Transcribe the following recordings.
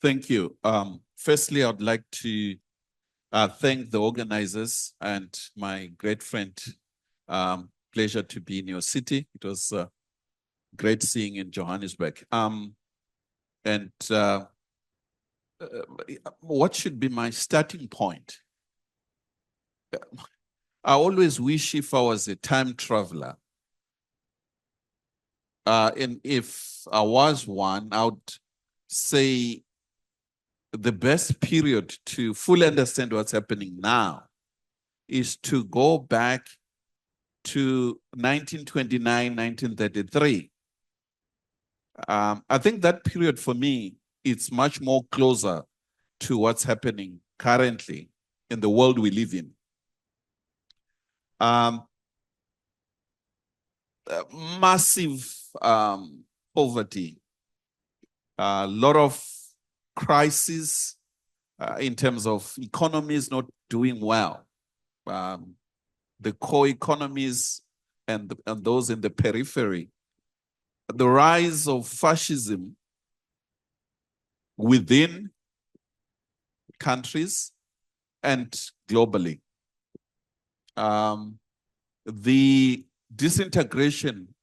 Thank you. Firstly, I'd like to thank the organizers and my great friend. Pleasure to be in your city. It was great seeing in Johannesburg. And what should be my starting point? I always wish if I was a time traveler, and if I was one, I would say the best period to fully understand what's happening now is to go back to 1929, 1933. I think that period for me, it's much more closer to what's happening currently in the world we live in. Massive poverty, a lot of crises in terms of economies not doing well. The core economies and those in the periphery. The rise of fascism within countries and globally. The disintegration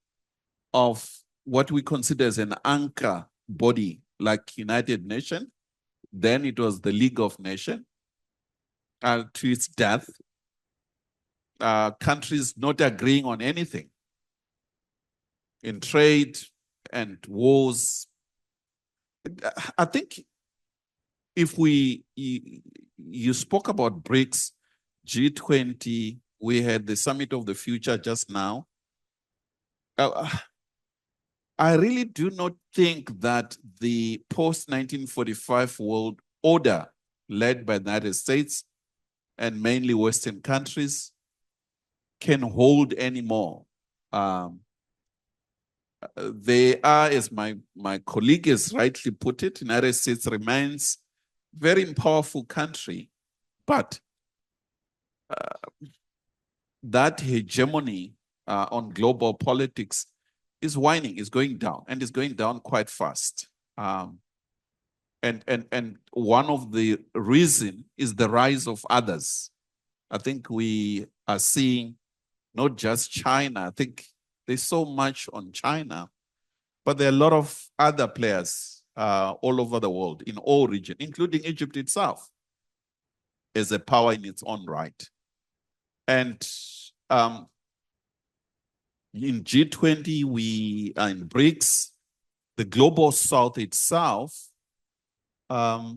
of what we consider as an anchor body like United Nations, then it was the League of Nations, to its death, countries not agreeing on anything in trade and wars. I think if you spoke about BRICS, G20, we had the Summit of the Future just now. I really do not think that the post-1945 world order led by the United States and mainly Western countries can hold anymore. They are, as my colleague has rightly put it, the United States remains a very powerful country, but that hegemony on global politics is waning, is going down, and is going down quite fast. And one of the reasons is the rise of others. I think we are seeing not just China. I think there's so much on China, but there are a lot of other players all over the world, in all regions, including Egypt itself, as a power in its own right. And in G20, we are in BRICS, the global south itself. I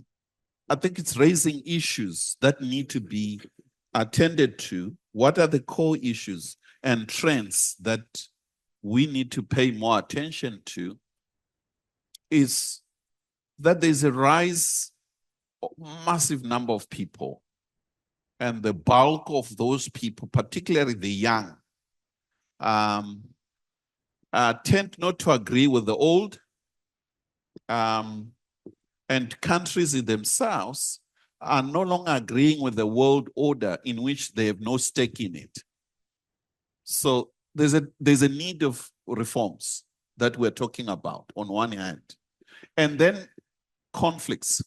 think it's raising issues that need to be attended to. What are the core issues and trends that we need to pay more attention to? Is that there's a rise of massive number of people, and the bulk of those people, particularly the young, tend not to agree with the old, and countries in themselves are no longer agreeing with the world order in which they have no stake in it. So there's a need of reforms that we're talking about on one hand. And then conflicts,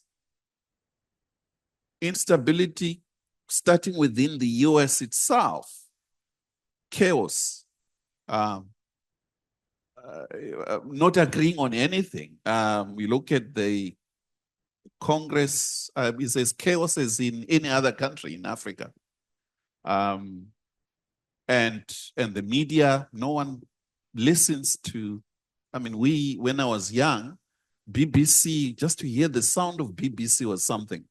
instability, starting within the US itself, chaos, not agreeing on anything. We look at the Congress, it says chaos as in any other country in Africa. And the media, no one listens to, when I was young, BBC, just to hear the sound of BBC was something.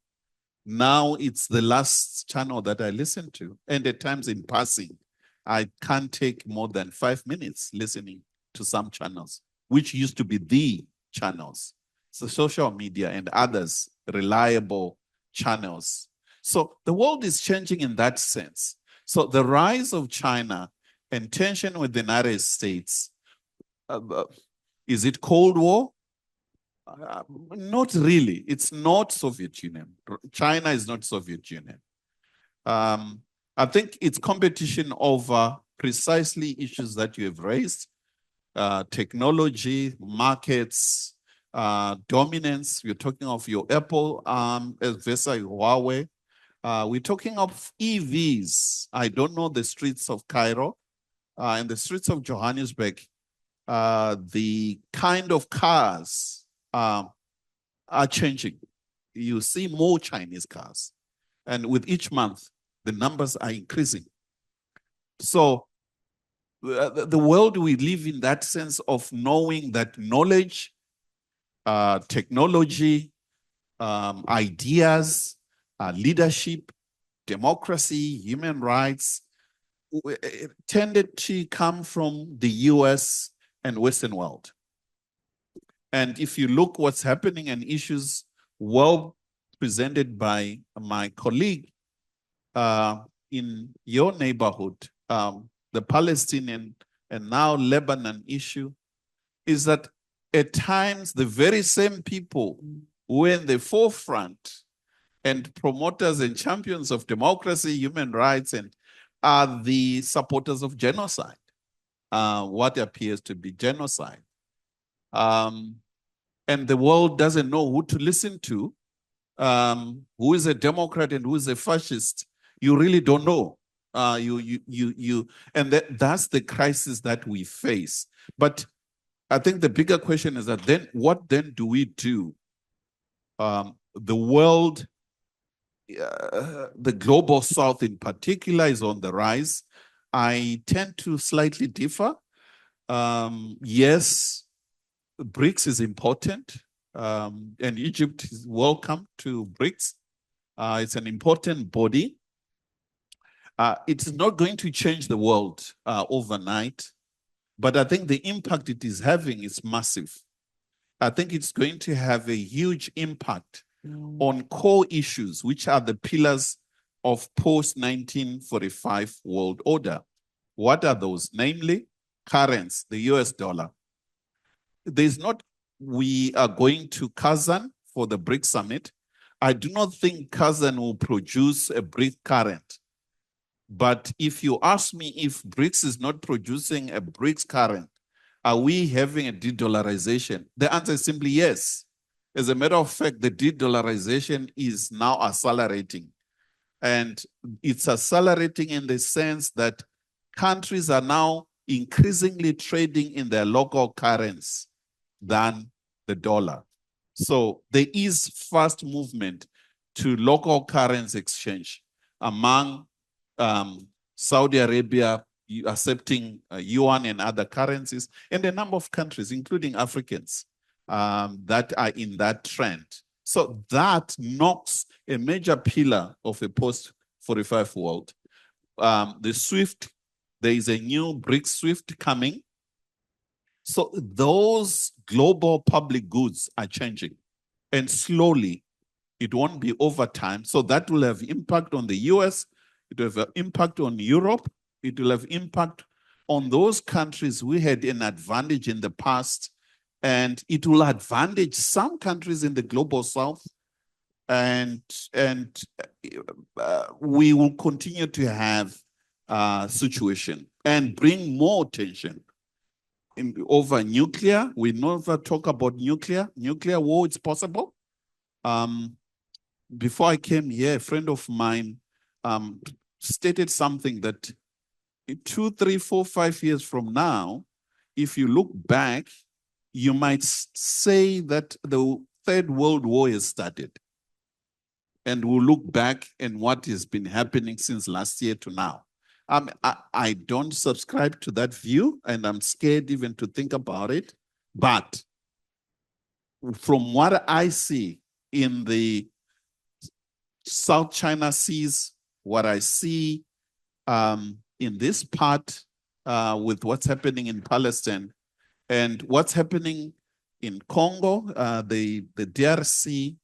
Now it's the last channel that I listen to. And at times in passing, I can't take more than 5 minutes listening to some channels, which used to be the channels. So social media and others, reliable channels. So the world is changing in that sense. So the rise of China and tension with the United States, is it Cold War? Not really. It's not Soviet Union. China is not Soviet Union. I think it's competition over precisely issues that you have raised, technology, markets, dominance. You're talking of your Apple versus Huawei. We're talking of EVs. I don't know the streets of CAIRO. In the streets of Johannesburg, the kind of cars are changing. You see more Chinese cars. And with each month, the numbers are increasing. So the world we live in, that sense of knowing that knowledge, technology, ideas, leadership, democracy, human rights, tended to come from the US and Western world. And if you look what's happening and issues well presented by my colleague in your neighborhood, the Palestinian and now Lebanon issue, is that at times the very same people who are in the forefront and promoters and champions of democracy, human rights, and are the supporters of genocide, what appears to be genocide. And the world doesn't know who to listen to, who is a Democrat and who is a fascist. You really don't know. And that's the crisis that we face. But I think the bigger question is that then, what then do we do? The world, the global south in particular, is on the rise. I tend to slightly differ. Yes, BRICS is important, and Egypt is welcome to BRICS. It's an important body. It's not going to change the world overnight, but I think the impact it is having is massive. I think it's going to have a huge impact on core issues, which are the pillars of post-1945 world order. What are those? Namely, currency, the US dollar. There's not, we are going to Kazan for the BRICS summit. I do not think Kazan will produce a BRICS current. But if you ask me if BRICS is not producing a BRICS current, are we having a de-dollarization? The answer is simply yes. As a matter of fact, the de-dollarization is now accelerating. And it's accelerating in the sense that countries are now increasingly trading in their local currency than the dollar. So there is fast movement to local currency exchange among Saudi Arabia accepting yuan and other currencies, and a number of countries, including Africans, that are in that trend. So that knocks a major pillar of a post-45 world. The SWIFT, there is a new BRICS SWIFT coming. So those global public goods are changing, and slowly. It won't be over time. So that will have impact on the US. It will have impact on Europe. It will have impact on those countries who had an advantage in the past. And it will advantage some countries in the global south. And we will continue to have a situation and bring more tension over nuclear. We never talk about nuclear. Nuclear war, it's possible. Before I came here, a friend of mine stated something that 2, 3, 4, 5 years from now, if you look back, you might say that the Third World War has started. And we'll look back and what has been happening since last year to now. I don't subscribe to that view, and I'm scared even to think about it. But from what I see in the South China Seas, what I see in this part with what's happening in Palestine and what's happening in Congo, the DRC,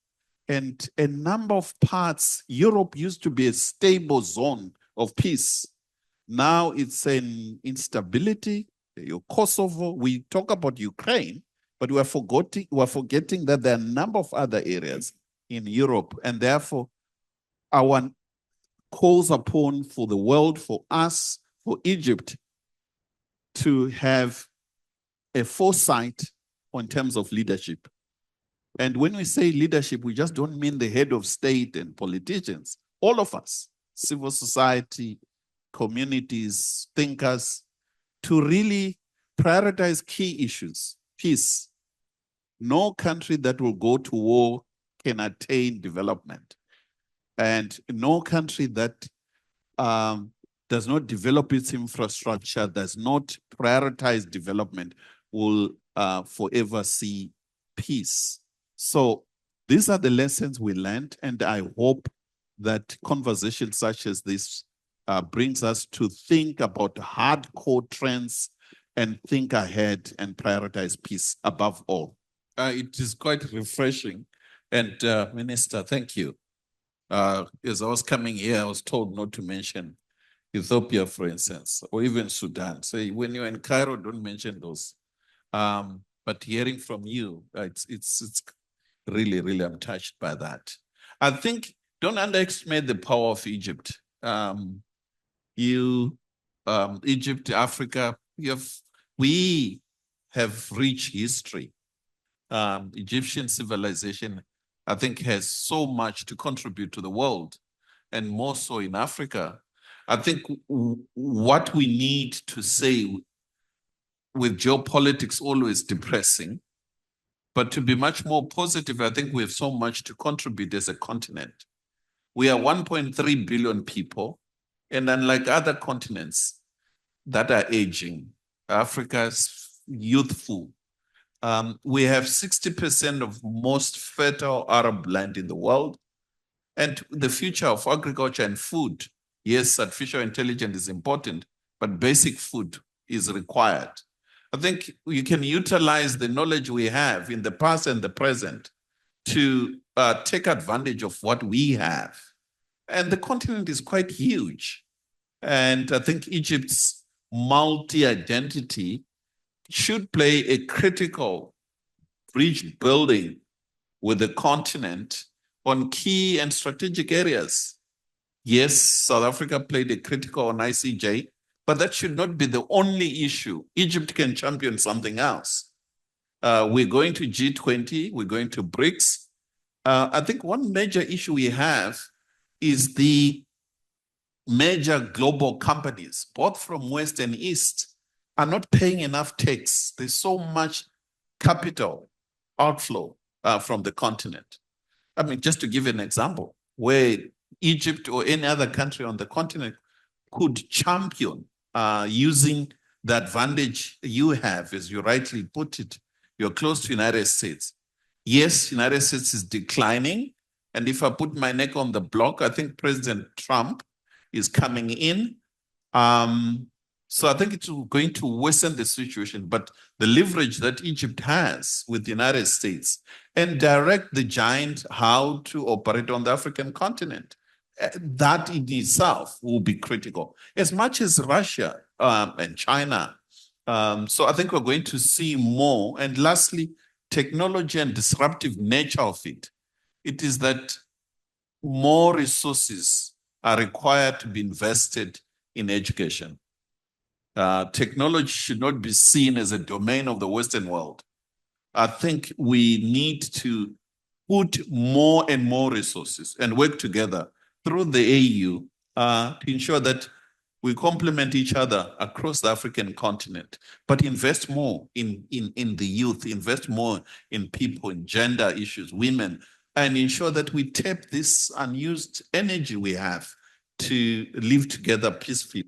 and a number of parts. Europe used to be a stable zone of peace. Now it's an instability. Kosovo, we talk about Ukraine, but we're forgetting that there are a number of other areas in Europe, and therefore our calls upon for the world, for us, for Egypt, to have a foresight in terms of leadership. And when we say leadership, we just don't mean the head of state and politicians. All of us, civil society, communities, thinkers, to really prioritize key issues. Peace. No country that will go to war can attain development. And no country that does not develop its infrastructure, does not prioritize development, will forever see peace. So these are the lessons we learned, and I hope that conversations such as this brings us to think about hardcore trends and think ahead and prioritize peace above all. It is quite refreshing. And Minister, thank you. As I was coming here, I was told not to mention Ethiopia, for instance, or even Sudan. So when you're in CAIRO, don't mention those. But hearing from you, it's really, really, I'm touched by that. I think don't underestimate the power of Egypt. Egypt, Africa, we have rich history. Egyptian civilization, I think, has so much to contribute to the world, and more so in Africa. I think what we need to say, with geopolitics always depressing, but to be much more positive, I think we have so much to contribute as a continent. We are 1.3 billion people, and unlike other continents that are aging, Africa's youthful. We have 60% of most fertile Arab land in the world, and the future of agriculture and food. Yes, artificial intelligence is important, but basic food is required. I think you can utilize the knowledge we have in the past and the present to take advantage of what we have. And the continent is quite huge. And I think Egypt's multi-identity should play a critical bridge building with the continent on key and strategic areas. Yes, South Africa played a critical on ICJ, but that should not be the only issue. Egypt can champion something else. We're going to G20, we're going to BRICS. I think one major issue we have is the major global companies, both from West and East, are not paying enough tax. There's so much capital outflow from the continent. I mean, just to give you an example, where Egypt or any other country on the continent could champion using the advantage you have, as you rightly put it, you're close to the United States. Yes, United States is declining. And if I put my neck on the block, I think President Trump is coming in. So I think it's going to worsen the situation, but the leverage that Egypt has with the United States and direct the giant how to operate on the African continent, that in itself will be critical, as much as Russia and China. So I think we're going to see more. And lastly, technology and disruptive nature of it. It is that more resources are required to be invested in education. Technology should not be seen as a domain of the Western world. I think we need to put more and more resources and work together through the AU to ensure that we complement each other across the African continent, but invest more in the youth, invest more in people, in gender issues, women, and ensure that we tap this unused energy we have to live together peacefully.